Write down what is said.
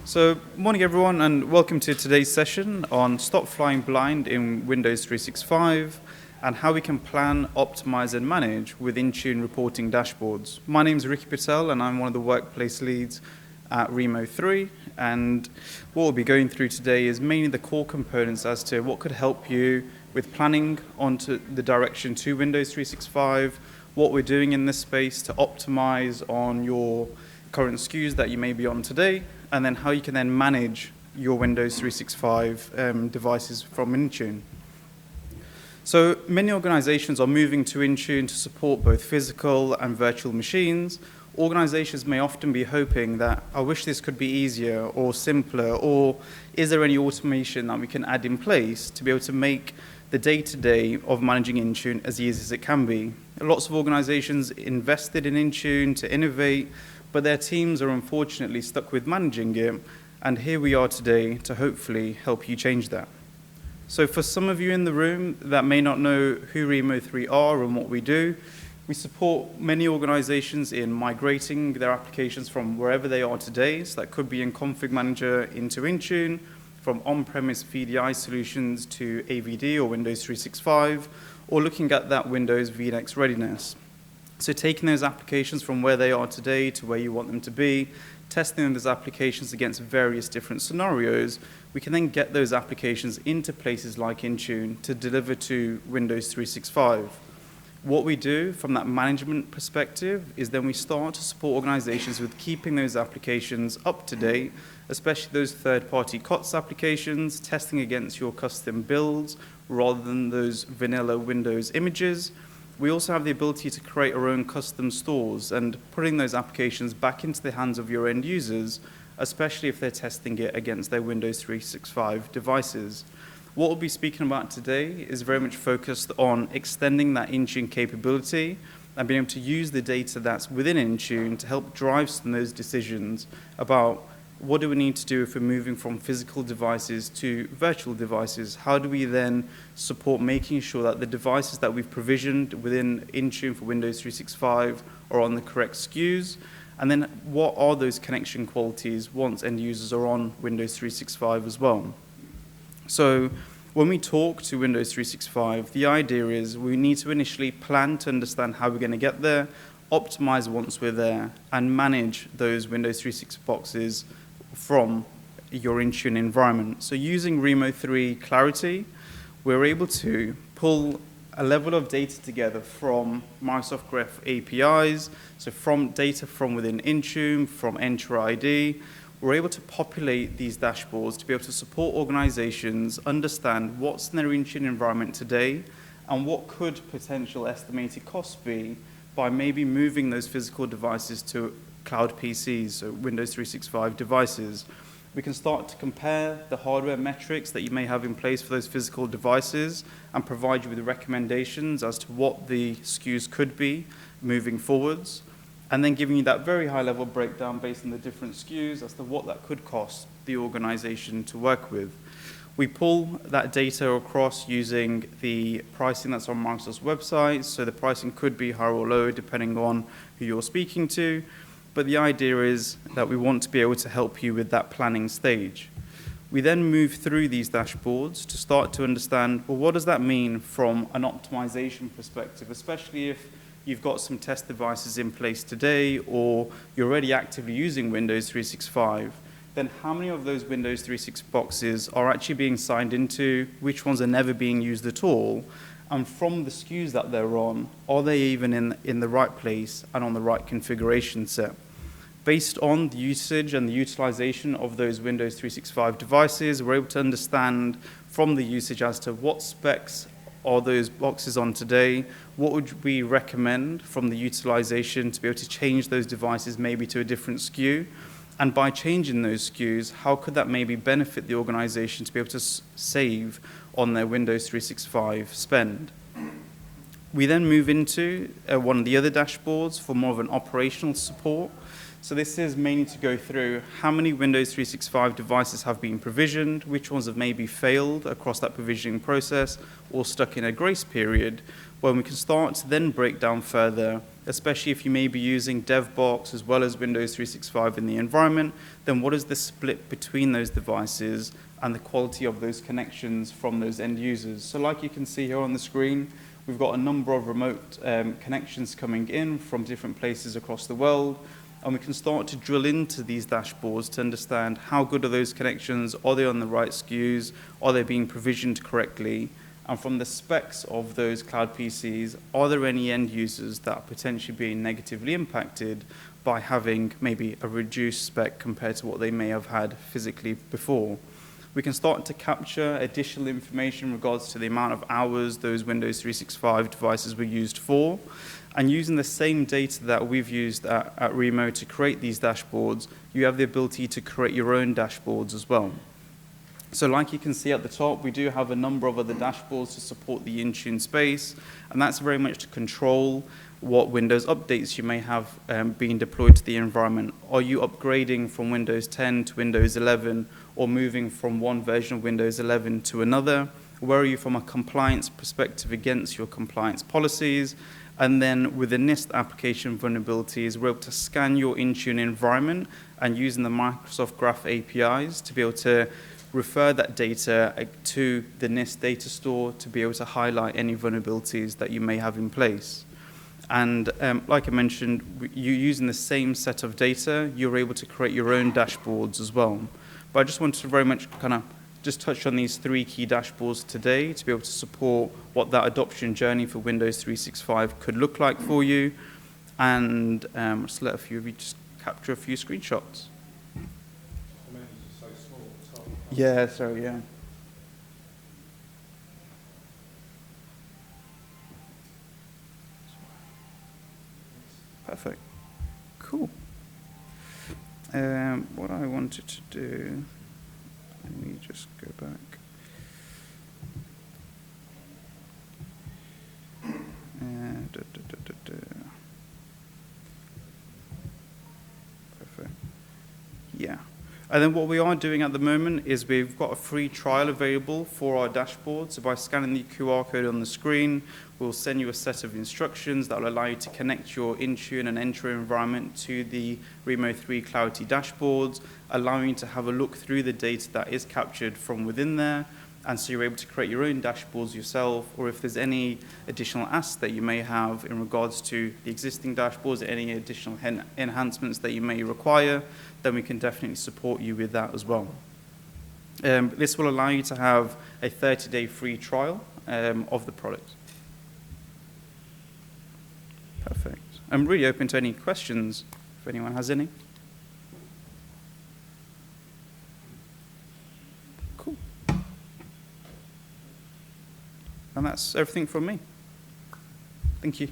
So, morning everyone, and welcome to today's session on Stop Flying Blind in Windows 365 and how we can plan, optimize, and manage with Intune reporting dashboards. My name is Ricky Patel, and I'm one of the workplace leads at Rimo3. And what we'll be going through today is mainly the core components as to what could help you with planning onto the direction to Windows 365, what we're doing in this space to optimize on your current SKUs that you may be on today, and then how you can then manage your Windows 365 devices from Intune. So many organizations are moving to Intune to support both physical and virtual machines. Organizations may often be hoping that, I wish this could be easier or simpler, or is there any automation that we can add in place to be able to make the day-to-day of managing Intune as easy as it can be. Lots of organizations invested in Intune to innovate, but their teams are unfortunately stuck with managing it, and here we are today to hopefully help you change that. So for some of you in the room that may not know who Rimo3 are and what we do, we support many organizations in migrating their applications from wherever they are today, so that could be in Config Manager into Intune, from on-premise VDI solutions to AVD or Windows 365, or looking at that Windows VNX readiness. So taking those applications from where they are today to where you want them to be, testing those applications against various different scenarios, we can then get those applications into places like Intune to deliver to Windows 365. What we do from that management perspective is then we start to support organizations with keeping those applications up to date, especially those third-party COTS applications, testing against your custom builds rather than those vanilla Windows images. We also have the ability to create our own custom stores and putting those applications back into the hands of your end users, especially if they're testing it against their Windows 365 devices. What we'll be speaking about today is very much focused on extending that Intune capability and being able to use the data that's within Intune to help drive some of those decisions about what do we need to do if we're moving from physical devices to virtual devices? How do we then support making sure that the devices that we've provisioned within Intune for Windows 365 are on the correct SKUs? And then what are those connection qualities once end users are on Windows 365 as well? So when we talk to Windows 365, the idea is we need to initially plan to understand how we're going to get there, optimize once we're there, and manage those Windows 365 boxes from your Intune environment. So using Rimo3 Clarity, we're able to pull a level of data together from Microsoft Graph APIs, so from data from within Intune, from Entra ID. We're able to populate these dashboards to be able to support organizations understand what's in their Intune environment today and what could potential estimated costs be by maybe moving those physical devices to Cloud PCs, so Windows 365 devices. We can start to compare the hardware metrics that you may have in place for those physical devices and provide you with recommendations as to what the SKUs could be moving forwards, and then giving you that very high-level breakdown based on the different SKUs as to what that could cost the organization to work with. We pull that data across using the pricing that's on Microsoft's website, so the pricing could be higher or lower depending on who you're speaking to, but the idea is that we want to be able to help you with that planning stage. We then move through these dashboards to start to understand, well, what does that mean from an optimization perspective, especially if you've got some test devices in place today or you're already actively using Windows 365, then how many of those Windows 365 boxes are actually being signed into, which ones are never being used at all, and from the SKUs that they're on, are they even in the right place and on the right configuration set? Based on the usage and the utilization of those Windows 365 devices, we're able to understand from the usage as to what specs are those boxes on today, what would we recommend from the utilization to be able to change those devices maybe to a different SKU, and by changing those SKUs, how could that maybe benefit the organization to be able to save on their Windows 365 spend. We then move into one of the other dashboards for more of an operational support. So this is mainly to go through how many Windows 365 devices have been provisioned, which ones have maybe failed across that provisioning process or stuck in a grace period, where we can start to then break down further especially if you may be using DevBox as well as Windows 365 in the environment, then what is the split between those devices and the quality of those connections from those end users? So like you can see here on the screen, we've got a number of remote connections coming in from different places across the world, and we can start to drill into these dashboards to understand how good are those connections, are they on the right SKUs, are they being provisioned correctly, and from the specs of those cloud PCs, are there any end users that are potentially being negatively impacted by having maybe a reduced spec compared to what they may have had physically before? We can start to capture additional information in regards to the amount of hours those Windows 365 devices were used for. And using the same data that we've used at Rimo to create these dashboards, you have the ability to create your own dashboards as well. So like you can see at the top, we do have a number of other dashboards to support the Intune space, and that's very much to control what Windows updates you may have being deployed to the environment. Are you upgrading from Windows 10 to Windows 11, or moving from one version of Windows 11 to another? Where are you from a compliance perspective against your compliance policies? And then with the NIST application vulnerabilities, we're able to scan your Intune environment and using the Microsoft Graph APIs to be able to refer that data to the NIST data store to be able to highlight any vulnerabilities that you may have in place. And like I mentioned, you using the same set of data, you're able to create your own dashboards as well. But I just wanted to very much kind of just touch on these three key dashboards today to be able to support what that adoption journey for Windows 365 could look like for you. And just let a few of you just capture a few screenshots. Yeah, sorry, yeah. Perfect. Cool. What I wanted to do, let me just go back. Perfect. Yeah. And then what we are doing at the moment is we've got a free trial available for our dashboard. So by scanning the QR code on the screen, we'll send you a set of instructions that will allow you to connect your Intune and Entra environment to the Rimo3 Cloud dashboards, allowing you to have a look through the data that is captured from within there. And so you're able to create your own dashboards yourself, or if there's any additional asks that you may have in regards to the existing dashboards, any additional enhancements that you may require, then we can definitely support you with that as well. This will allow you to have a 30-day free trial of the product. Perfect. I'm really open to any questions, if anyone has any. Cool. And that's everything from me. Thank you.